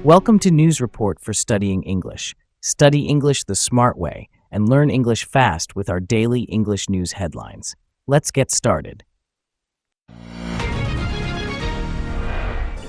Welcome to News Report for Studying English. Study English the smart way and learn English fast with our daily English news headlines. Let's get started.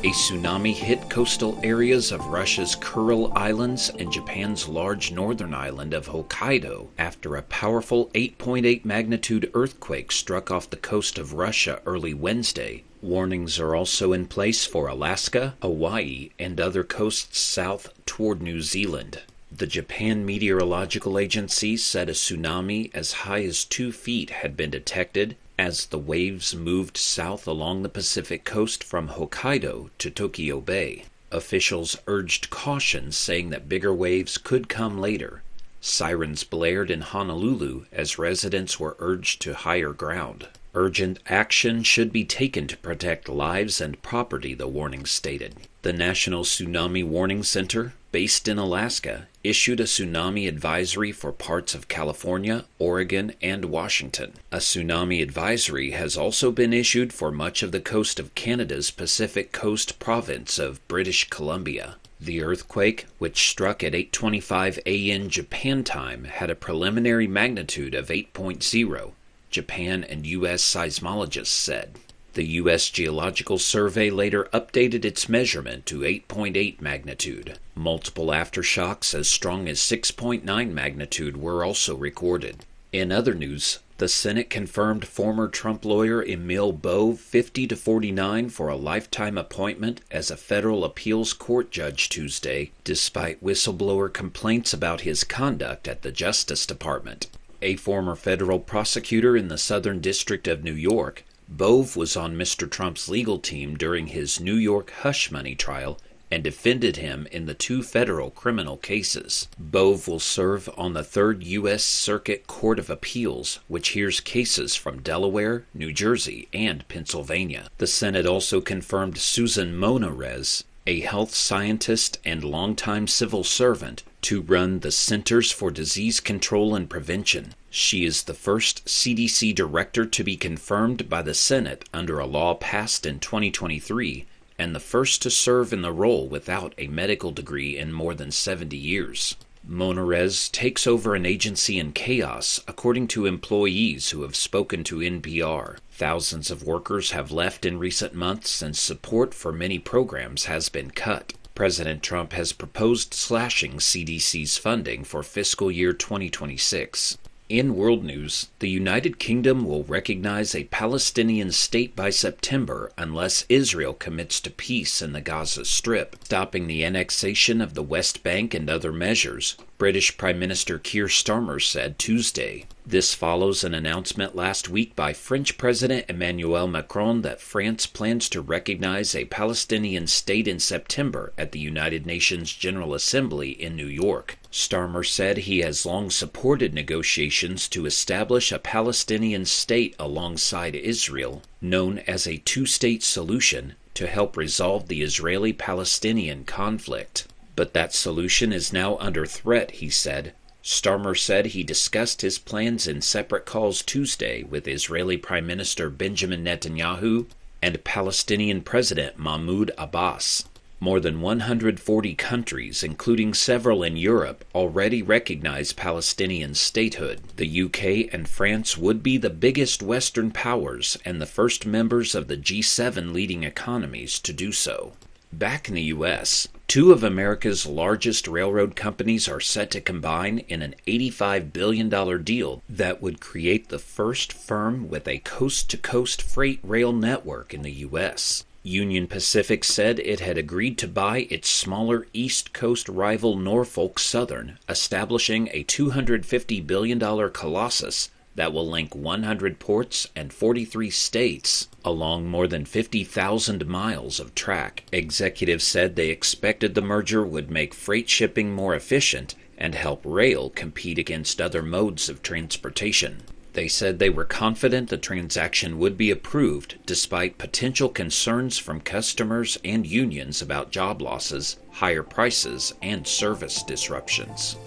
A tsunami hit coastal areas of Russia's Kuril Islands and Japan's large northern island of Hokkaido after a powerful 8.8 magnitude earthquake struck off the coast of Russia early Wednesday. Warnings are also in place for Alaska, Hawaii, and other coasts south toward New Zealand. The Japan Meteorological Agency said a tsunami as high as 2 feet had been detected as the waves moved south along the Pacific coast from Hokkaido to Tokyo Bay. Officials urged caution, saying that bigger waves could come later. Sirens blared in Honolulu as residents were urged to higher ground. Urgent action should be taken to protect lives and property, the warning stated. The National Tsunami Warning Center, based in Alaska, issued a tsunami advisory for parts of California, Oregon, and Washington. A tsunami advisory has also been issued for much of the coast of Canada's Pacific Coast province of British Columbia. The earthquake, which struck at 8:25 a.m. Japan time, had a preliminary magnitude of 8.0. Japan and U.S. seismologists said. The U.S. Geological Survey later updated its measurement to 8.8 magnitude. Multiple aftershocks as strong as 6.9 magnitude were also recorded. In other news, the Senate confirmed former Trump lawyer Emil Bove 50-49 for a lifetime appointment as a federal appeals court judge Tuesday, despite whistleblower complaints about his conduct at the Justice Department. A former federal prosecutor in the Southern District of New York, Bove was on Mr. Trump's legal team during his New York hush money trial and defended him in the 2 federal criminal cases. Bove will serve on the 3rd U.S. Circuit Court of Appeals, which hears cases from Delaware, New Jersey, and Pennsylvania. The Senate also confirmed Susan Monarez, a health scientist and longtime civil servant, to run the Centers for Disease Control and Prevention. She is the first CDC director to be confirmed by the Senate under a law passed in 2023, and the first to serve in the role without a medical degree in more than 70 years. Monarez takes over an agency in chaos, according to employees who have spoken to NPR. Thousands of workers have left in recent months, and support for many programs has been cut. President Trump has proposed slashing CDC's funding for fiscal year 2026. In world news, the United Kingdom will recognize a Palestinian state by September unless Israel commits to peace in the Gaza Strip, stopping the annexation of the West Bank and other measures, British Prime Minister Keir Starmer said Tuesday. This follows an announcement last week by French President Emmanuel Macron that France plans to recognize a Palestinian state in September at the United Nations General Assembly in New York. Starmer said he has long supported negotiations to establish a Palestinian state alongside Israel, known as a 2-state solution, to help resolve the Israeli-Palestinian conflict. But that solution is now under threat, he said. Starmer said he discussed his plans in separate calls Tuesday with Israeli Prime Minister Benjamin Netanyahu and Palestinian President Mahmoud Abbas. More than 140 countries, including several in Europe, already recognize Palestinian statehood. The UK and France would be the biggest Western powers and the first members of the G7 leading economies to do so. Back in the U.S., 2 of America's largest railroad companies are set to combine in an $85 billion deal that would create the first firm with a coast-to-coast freight rail network in the U.S. Union Pacific said it had agreed to buy its smaller East Coast rival Norfolk Southern, establishing a $250 billion colossus that will link 100 ports and 43 states along more than 50,000 miles of track. Executives said they expected the merger would make freight shipping more efficient and help rail compete against other modes of transportation. They said they were confident the transaction would be approved despite potential concerns from customers and unions about job losses, higher prices, and service disruptions.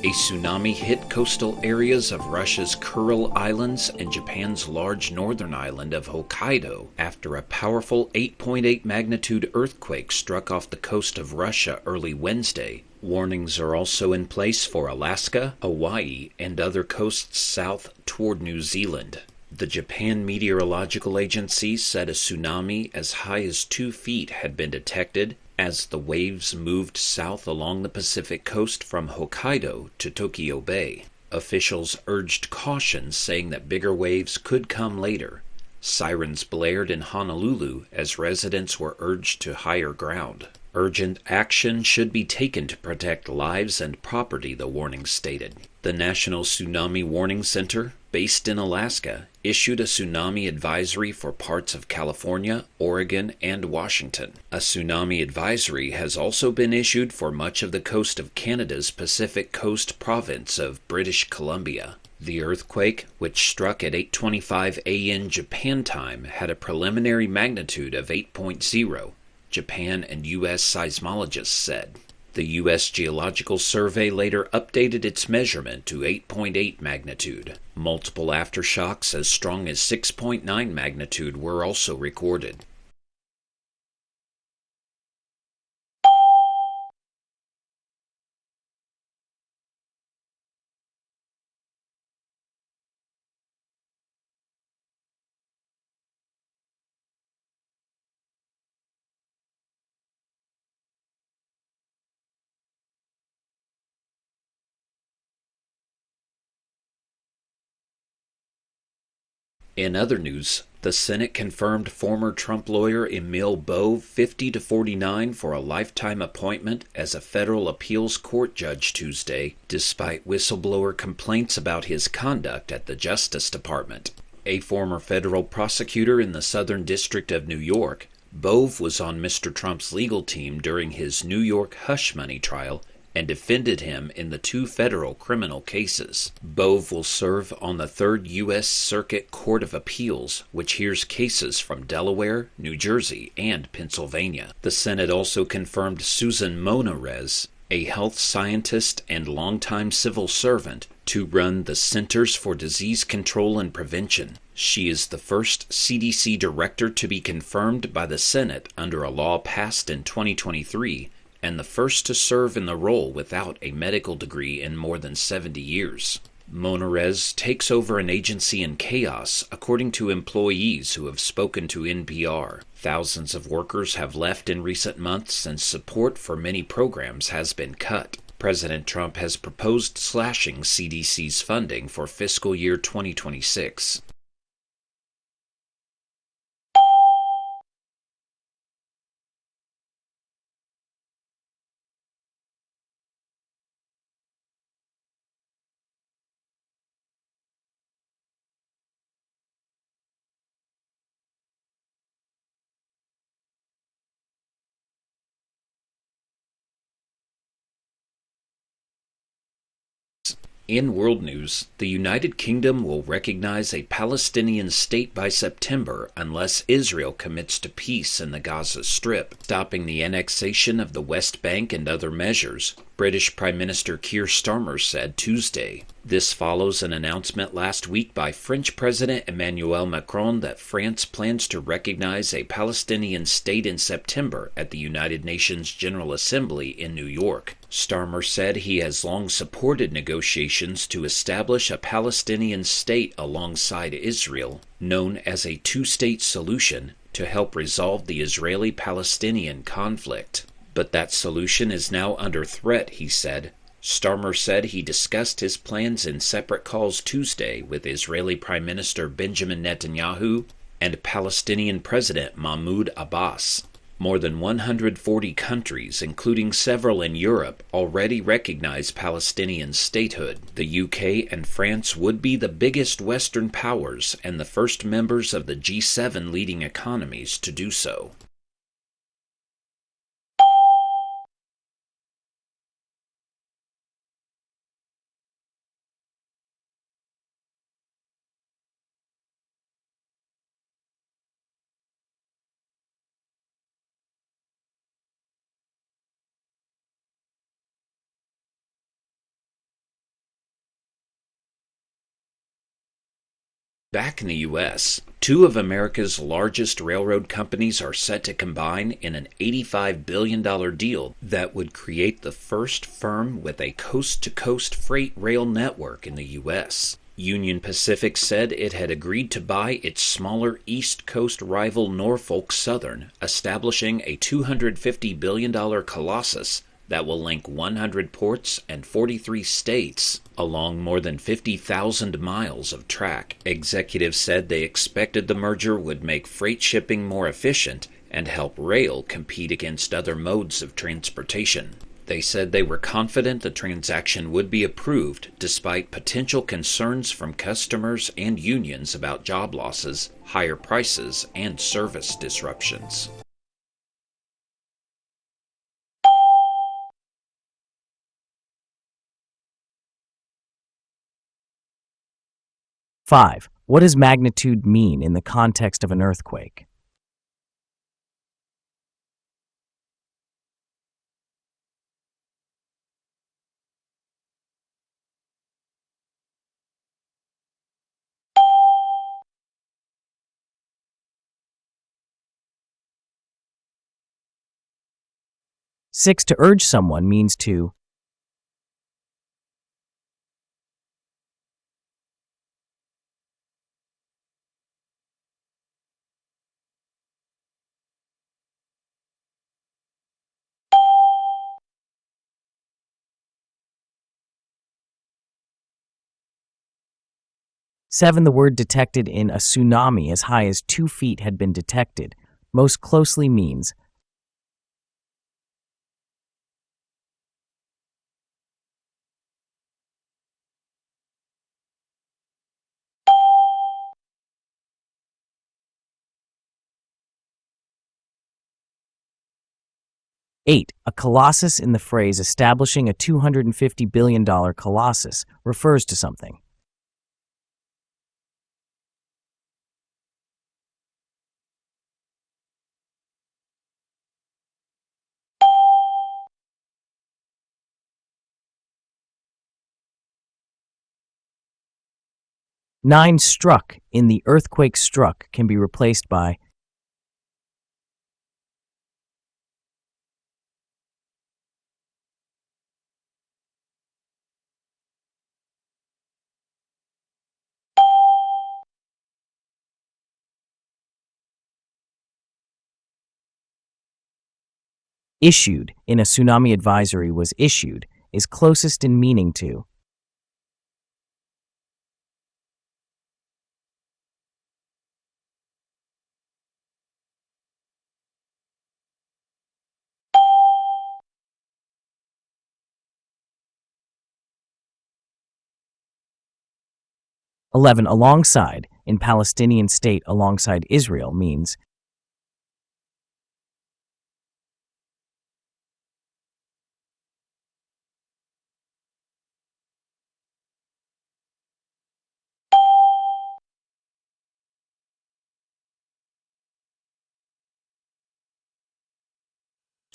A tsunami hit coastal areas of Russia's Kuril Islands and Japan's large northern island of Hokkaido after a powerful 8.8 magnitude earthquake struck off the coast of Russia early Wednesday. Warnings are also in place for Alaska, Hawaii, and other coasts south toward New Zealand. The Japan Meteorological Agency said a tsunami as high as 2 feet had been detected as the waves moved south along the Pacific coast from Hokkaido to Tokyo Bay. Officials urged caution, saying that bigger waves could come later. Sirens blared in Honolulu as residents were urged to higher ground. Urgent action should be taken to protect lives and property, the warning stated. The National Tsunami Warning Center, based in Alaska, issued a tsunami advisory for parts of California, Oregon, and Washington. A tsunami advisory has also been issued for much of the coast of Canada's Pacific Coast province of British Columbia. The earthquake, which struck at 8:25 a.m. Japan time, had a preliminary magnitude of 8.0, Japan and U.S. seismologists said. The U.S. Geological Survey later updated its measurement to 8.8 magnitude. Multiple aftershocks as strong as 6.9 magnitude were also recorded. In other news, the Senate confirmed former Trump lawyer Emil Bove 50-49 for a lifetime appointment as a federal appeals court judge Tuesday, despite whistleblower complaints about his conduct at the Justice Department. A former federal prosecutor in the Southern District of New York, Bove was on Mr. Trump's legal team during his New York hush money trial and defended him in the 2 federal criminal cases. Bove will serve on the 3rd U.S. Circuit Court of Appeals, which hears cases from Delaware, New Jersey, and Pennsylvania. The Senate also confirmed Susan Monarez, a health scientist and longtime civil servant, to run the Centers for Disease Control and Prevention. She is the first CDC director to be confirmed by the Senate under a law passed in 2023, and the first to serve in the role without a medical degree in more than 70 years. Monarez takes over an agency in chaos, according to employees who have spoken to NPR. Thousands of workers have left in recent months, and support for many programs has been cut. President Trump has proposed slashing CDC's funding for fiscal year 2026. In world news, the United Kingdom will recognize a Palestinian state by September unless Israel commits to peace in the Gaza Strip, stopping the annexation of the West Bank and other measures, British Prime Minister Keir Starmer said Tuesday. This follows an announcement last week by French President Emmanuel Macron that France plans to recognize a Palestinian state in September at the United Nations General Assembly in New York. Starmer said he has long supported negotiations to establish a Palestinian state alongside Israel, known as a two-state solution, to help resolve the Israeli-Palestinian conflict. But that solution is now under threat, he said. Starmer said he discussed his plans in separate calls Tuesday with Israeli Prime Minister Benjamin Netanyahu and Palestinian President Mahmoud Abbas. More than 140 countries, including several in Europe, already recognize Palestinian statehood. The UK and France would be the biggest Western powers and the first members of the G7 leading economies to do so. Back in the U.S., two of America's largest railroad companies are set to combine in an $85 billion deal that would create the first firm with a coast-to-coast freight rail network in the U.S. Union Pacific said it had agreed to buy its smaller East Coast rival Norfolk Southern, establishing a $250 billion colossus that will link 100 ports and 43 states along more than 50,000 miles of track. Executives said they expected the merger would make freight shipping more efficient and help rail compete against other modes of transportation. They said they were confident the transaction would be approved despite potential concerns from customers and unions about job losses, higher prices, and service disruptions. 5. What does magnitude mean in the context of an earthquake? Six, to urge someone means to 7. The word detected in a tsunami as high as 2 feet had been detected most closely means 8. A colossus in the phrase establishing a $250 billion colossus refers to something. 9. Struck in the earthquake struck can be replaced by 'issued' in a tsunami advisory was issued is closest in meaning to 11. Alongside in Palestinian state alongside Israel means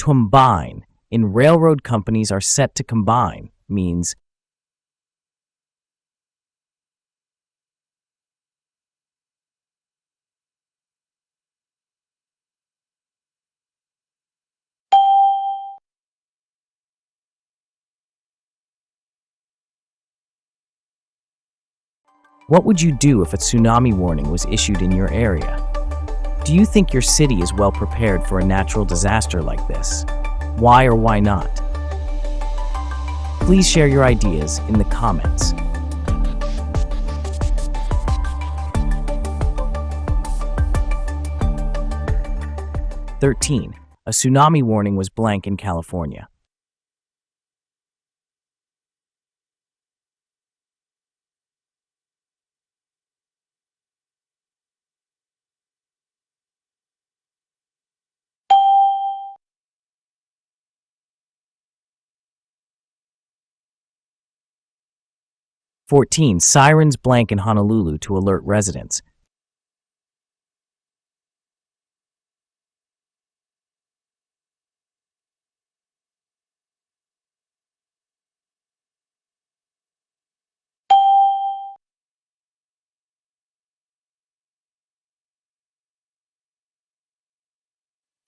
'combine' in railroad companies are set to combine means 'What would you do if a tsunami warning was issued in your area? Do you think your city is well prepared for a natural disaster like this? Why or why not? Please share your ideas in the comments. 13. A tsunami warning was blank in California. 14. Sirens blank in Honolulu to alert residents.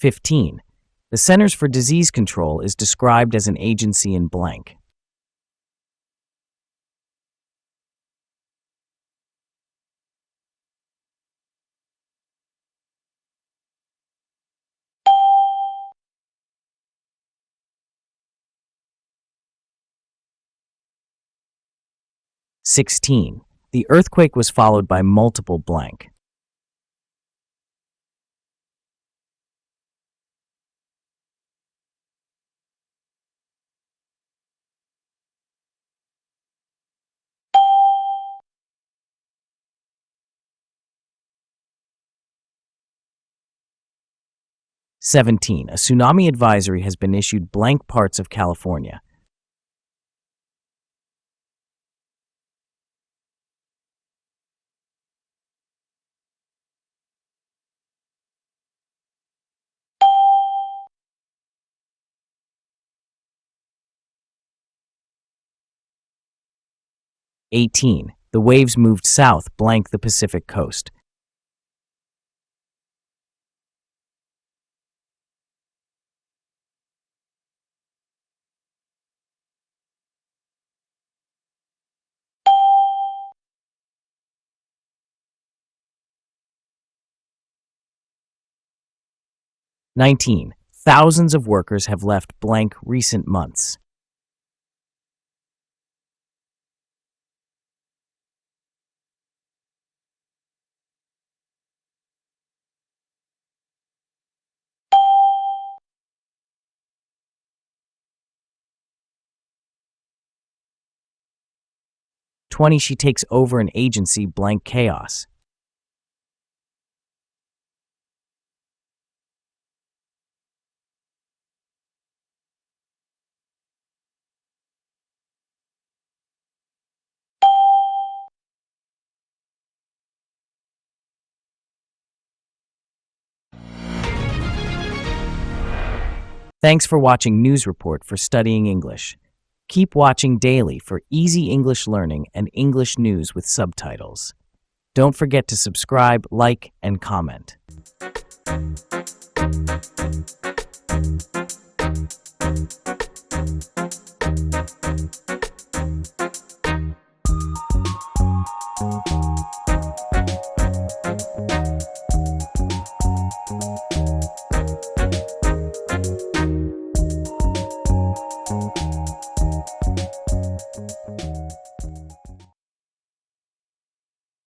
15. The Centers for Disease Control is described as an agency in blank. (16) The earthquake was followed by multiple blank. (17) A tsunami advisory has been issued blank parts of California. (18) The waves moved south blank the Pacific coast. (19) Thousands of workers have left blank recent months. (20) She takes over an agency blank chaos. Thanks for watching News Report for Studying English. Keep watching daily for easy English learning and English news with subtitles. Don't forget to subscribe, like, and comment.